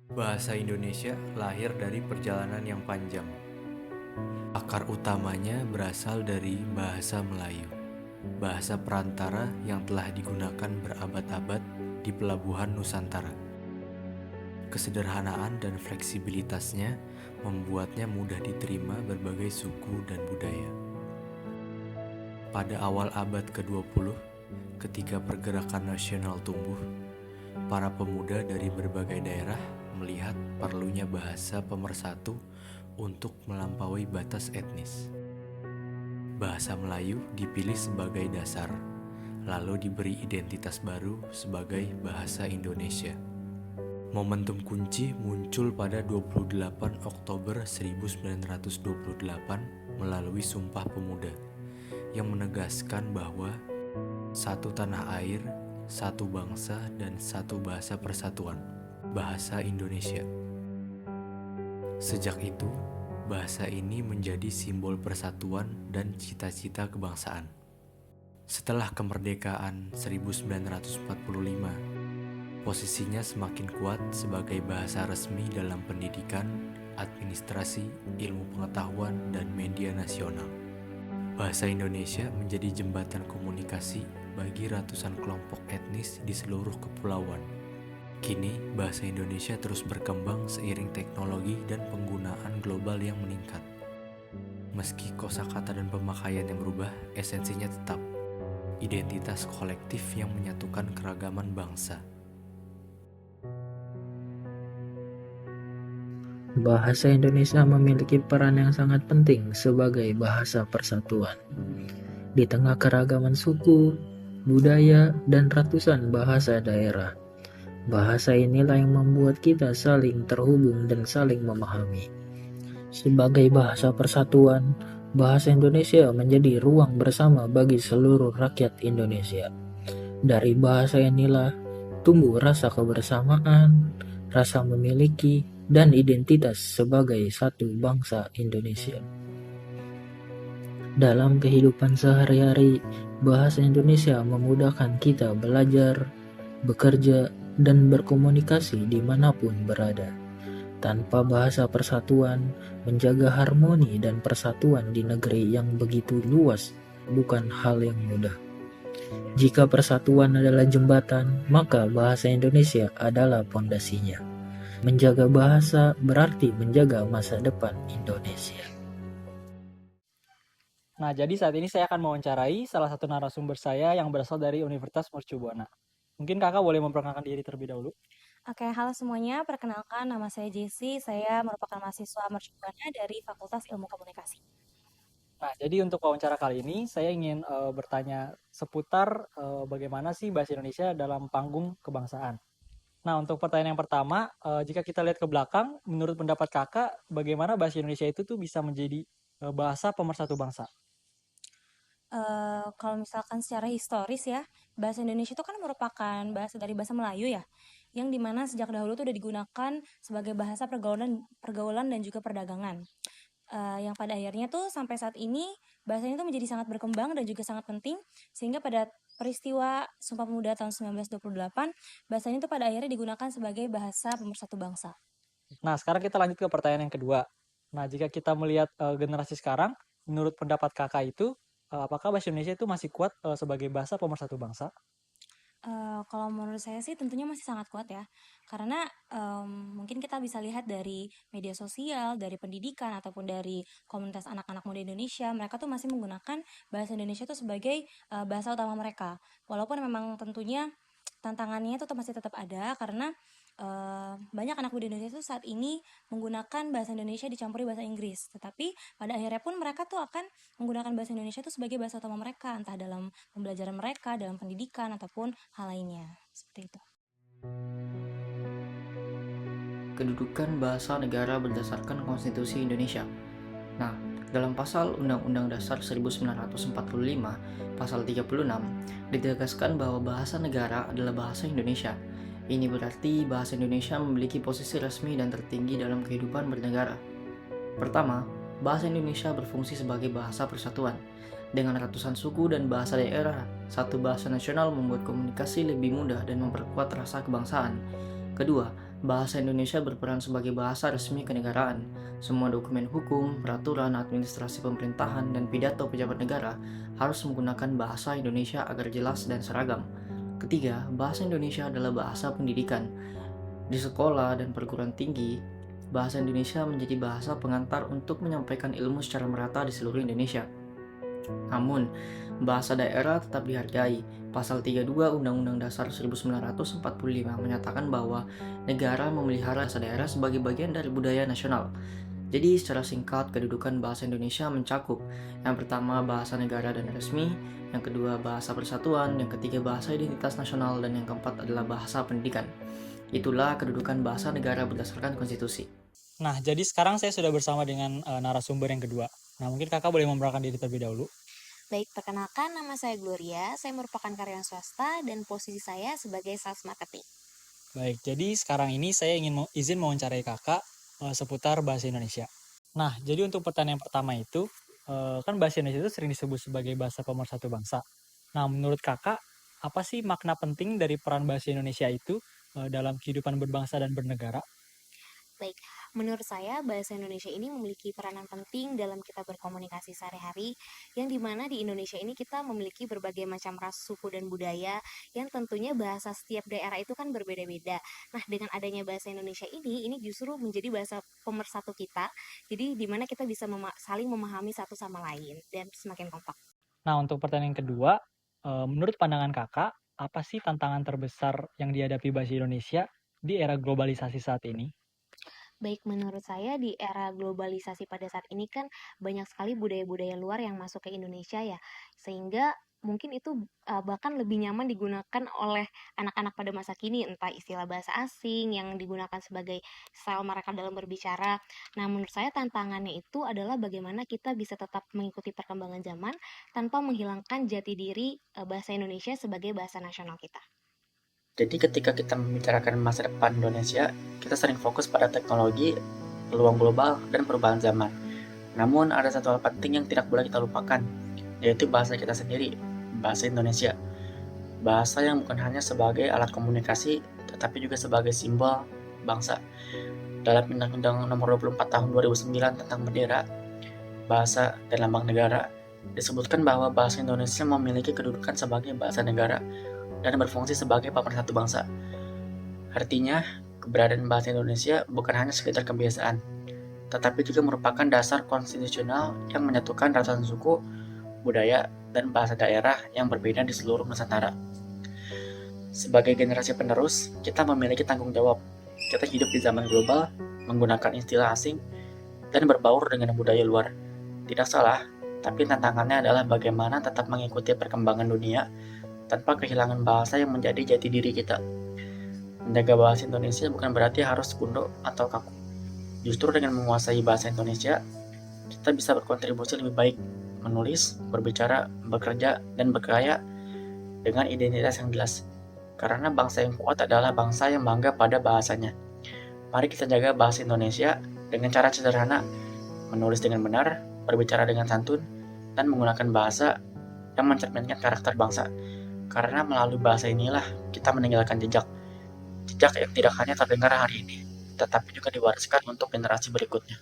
Bahasa Indonesia lahir dari perjalanan yang panjang. Akar utamanya berasal dari bahasa Melayu, bahasa perantara yang telah digunakan berabad-abad di pelabuhan Nusantara. Kesederhanaan dan fleksibilitasnya membuatnya mudah diterima berbagai suku dan budaya. Pada awal abad ke-20, ketika pergerakan nasional tumbuh, para pemuda dari berbagai daerah melihat perlunya bahasa pemersatu untuk melampaui batas etnis. Bahasa Melayu dipilih sebagai dasar, lalu diberi identitas baru sebagai bahasa Indonesia. Momentum kunci muncul pada 28 Oktober 1928 melalui Sumpah Pemuda yang menegaskan bahwa satu tanah air, satu bangsa, dan satu bahasa persatuan, bahasa Indonesia. Sejak itu, bahasa ini menjadi simbol persatuan dan cita-cita kebangsaan. Setelah kemerdekaan 1945, posisinya semakin kuat sebagai bahasa resmi dalam pendidikan, administrasi, ilmu pengetahuan, dan media nasional. Bahasa Indonesia menjadi jembatan komunikasi bagi ratusan kelompok etnis di seluruh kepulauan. Kini, bahasa Indonesia terus berkembang seiring teknologi dan penggunaan global yang meningkat. Meski kosakata dan pemakaian yang berubah, esensinya tetap. Identitas kolektif yang menyatukan keragaman bangsa. Bahasa Indonesia memiliki peran yang sangat penting sebagai bahasa persatuan. Di tengah keragaman suku, budaya, dan ratusan bahasa daerah, bahasa inilah yang membuat kita saling terhubung dan saling memahami. Sebagai bahasa persatuan, bahasa Indonesia menjadi ruang bersama bagi seluruh rakyat Indonesia. Dari bahasa inilah tumbuh rasa kebersamaan, rasa memiliki, dan identitas sebagai satu bangsa Indonesia. Dalam kehidupan sehari-hari, bahasa Indonesia memudahkan kita belajar, bekerja, dan berkomunikasi dimanapun berada. Tanpa bahasa persatuan, menjaga harmoni dan persatuan di negeri yang begitu luas bukan hal yang mudah. Jika persatuan adalah jembatan, maka bahasa Indonesia adalah pondasinya. Menjaga bahasa berarti menjaga masa depan Indonesia. Nah, jadi saat ini saya akan mewawancarai salah satu narasumber saya yang berasal dari Universitas Mercu Buana. Mungkin kakak boleh memperkenalkan diri terlebih dahulu. Oke, halo semuanya. Perkenalkan, nama saya Jessie. Saya merupakan mahasiswa Mercubuana dari Fakultas Ilmu Komunikasi. Nah, jadi untuk wawancara kali ini saya ingin bertanya seputar bagaimana sih bahasa Indonesia dalam panggung kebangsaan. Nah, untuk pertanyaan yang pertama, jika kita lihat ke belakang, menurut pendapat kakak, bagaimana bahasa Indonesia itu tuh bisa menjadi bahasa pemersatu bangsa? Kalau misalkan secara historis ya, bahasa Indonesia itu kan merupakan bahasa dari bahasa Melayu ya, yang dimana sejak dahulu tuh udah digunakan sebagai bahasa pergaulan dan juga perdagangan. Yang pada akhirnya tuh sampai saat ini bahasanya tuh menjadi sangat berkembang dan juga sangat penting, sehingga pada peristiwa Sumpah Pemuda tahun 1928, bahasanya tuh pada akhirnya digunakan sebagai bahasa pemersatu bangsa. Nah, sekarang kita lanjut ke pertanyaan yang kedua. Nah, jika kita melihat generasi sekarang, menurut pendapat kakak itu, apakah bahasa Indonesia itu masih kuat sebagai bahasa pemersatu bangsa? Kalau menurut saya sih tentunya masih sangat kuat ya, karena mungkin kita bisa lihat dari media sosial, dari pendidikan ataupun dari komunitas anak-anak muda Indonesia, mereka tuh masih menggunakan bahasa Indonesia tuh sebagai bahasa utama mereka. Walaupun memang tentunya tantangannya itu masih tetap ada karena banyak anak muda Indonesia tuh saat ini menggunakan bahasa Indonesia dicampuri bahasa Inggris. Tetapi pada akhirnya pun mereka tuh akan menggunakan bahasa Indonesia tuh sebagai bahasa utama mereka, entah dalam pembelajaran mereka, dalam pendidikan ataupun hal lainnya. Seperti itu. Kedudukan bahasa negara berdasarkan Konstitusi Indonesia. Nah, dalam pasal Undang-Undang Dasar 1945, pasal 36, ditegaskan bahwa bahasa negara adalah bahasa Indonesia. Ini berarti bahasa Indonesia memiliki posisi resmi dan tertinggi dalam kehidupan bernegara. Pertama, bahasa Indonesia berfungsi sebagai bahasa persatuan. Dengan ratusan suku dan bahasa daerah, satu bahasa nasional membuat komunikasi lebih mudah dan memperkuat rasa kebangsaan. Kedua, Bahasa Indonesia berperan sebagai bahasa resmi kenegaraan. Semua dokumen hukum, peraturan, administrasi pemerintahan, dan pidato pejabat negara harus menggunakan bahasa Indonesia agar jelas dan seragam. Ketiga, bahasa Indonesia adalah bahasa pendidikan. Di sekolah dan perguruan tinggi, bahasa Indonesia menjadi bahasa pengantar untuk menyampaikan ilmu secara merata di seluruh Indonesia. Namun, bahasa daerah tetap dihargai. Pasal 32 Undang-Undang Dasar 1945 menyatakan bahwa negara memelihara bahasa daerah sebagai bagian dari budaya nasional. Jadi, secara singkat, kedudukan bahasa Indonesia mencakup yang pertama bahasa negara dan resmi, yang kedua bahasa persatuan, yang ketiga bahasa identitas nasional, dan yang keempat adalah bahasa pendidikan. Itulah kedudukan bahasa negara berdasarkan konstitusi. Nah, jadi sekarang saya sudah bersama dengan narasumber yang kedua. Nah, mungkin kakak boleh memperkenalkan diri terlebih dahulu. Baik, perkenalkan nama saya Gloria, saya merupakan karyawan swasta dan posisi saya sebagai sales marketing. Baik, jadi sekarang ini saya ingin izin mewawancarai kakak seputar bahasa Indonesia. Nah, jadi untuk pertanyaan pertama itu, kan bahasa Indonesia itu sering disebut sebagai bahasa pemersatu bangsa. Nah, menurut kakak, apa sih makna penting dari peran bahasa Indonesia itu dalam kehidupan berbangsa dan bernegara? Baik, menurut saya bahasa Indonesia ini memiliki peranan penting dalam kita berkomunikasi sehari-hari, yang dimana di Indonesia ini kita memiliki berbagai macam ras, suku, dan budaya, yang tentunya bahasa setiap daerah itu kan berbeda-beda. Nah, dengan adanya bahasa Indonesia ini justru menjadi bahasa pemersatu kita, jadi dimana kita bisa saling memahami satu sama lain, dan semakin kompak. Nah, untuk pertanyaan kedua, menurut pandangan kakak, apa sih tantangan terbesar yang dihadapi bahasa Indonesia di era globalisasi saat ini? Baik, menurut saya di era globalisasi pada saat ini kan banyak sekali budaya-budaya luar yang masuk ke Indonesia ya, sehingga mungkin itu bahkan lebih nyaman digunakan oleh anak-anak pada masa kini, entah istilah bahasa asing yang digunakan sebagai style mereka dalam berbicara. Nah, menurut saya tantangannya itu adalah bagaimana kita bisa tetap mengikuti perkembangan zaman tanpa menghilangkan jati diri bahasa Indonesia sebagai bahasa nasional kita. Jadi ketika kita membicarakan masa depan Indonesia, kita sering fokus pada teknologi, peluang global, dan perubahan zaman. Namun ada satu hal penting yang tidak boleh kita lupakan, yaitu bahasa kita sendiri, bahasa Indonesia. Bahasa yang bukan hanya sebagai alat komunikasi, tetapi juga sebagai simbol bangsa. Dalam Undang-Undang Nomor 24 Tahun 2009 tentang bendera, bahasa, dan lambang negara, disebutkan bahwa bahasa Indonesia memiliki kedudukan sebagai bahasa negara dan berfungsi sebagai pemersatu bangsa. Artinya, keberadaan bahasa Indonesia bukan hanya sekedar kebiasaan, tetapi juga merupakan dasar konstitusional yang menyatukan ratusan suku, budaya, dan bahasa daerah yang berbeda di seluruh Nusantara. Sebagai generasi penerus, kita memiliki tanggung jawab. Kita hidup di zaman global, menggunakan istilah asing, dan berbaur dengan budaya luar. Tidak salah, tapi tantangannya adalah bagaimana tetap mengikuti perkembangan dunia tanpa kehilangan bahasa yang menjadi jati diri kita. Menjaga bahasa Indonesia bukan berarti harus kuno atau kaku. Justru dengan menguasai bahasa Indonesia, kita bisa berkontribusi lebih baik, menulis, berbicara, bekerja, dan berkarya dengan identitas yang jelas. Karena bangsa yang kuat adalah bangsa yang bangga pada bahasanya. Mari kita jaga bahasa Indonesia dengan cara sederhana, menulis dengan benar, berbicara dengan santun, dan menggunakan bahasa yang mencerminkan karakter bangsa. Karena melalui bahasa inilah kita meninggalkan jejak yang tidak hanya terdengar hari ini, tetapi juga diwariskan untuk generasi berikutnya.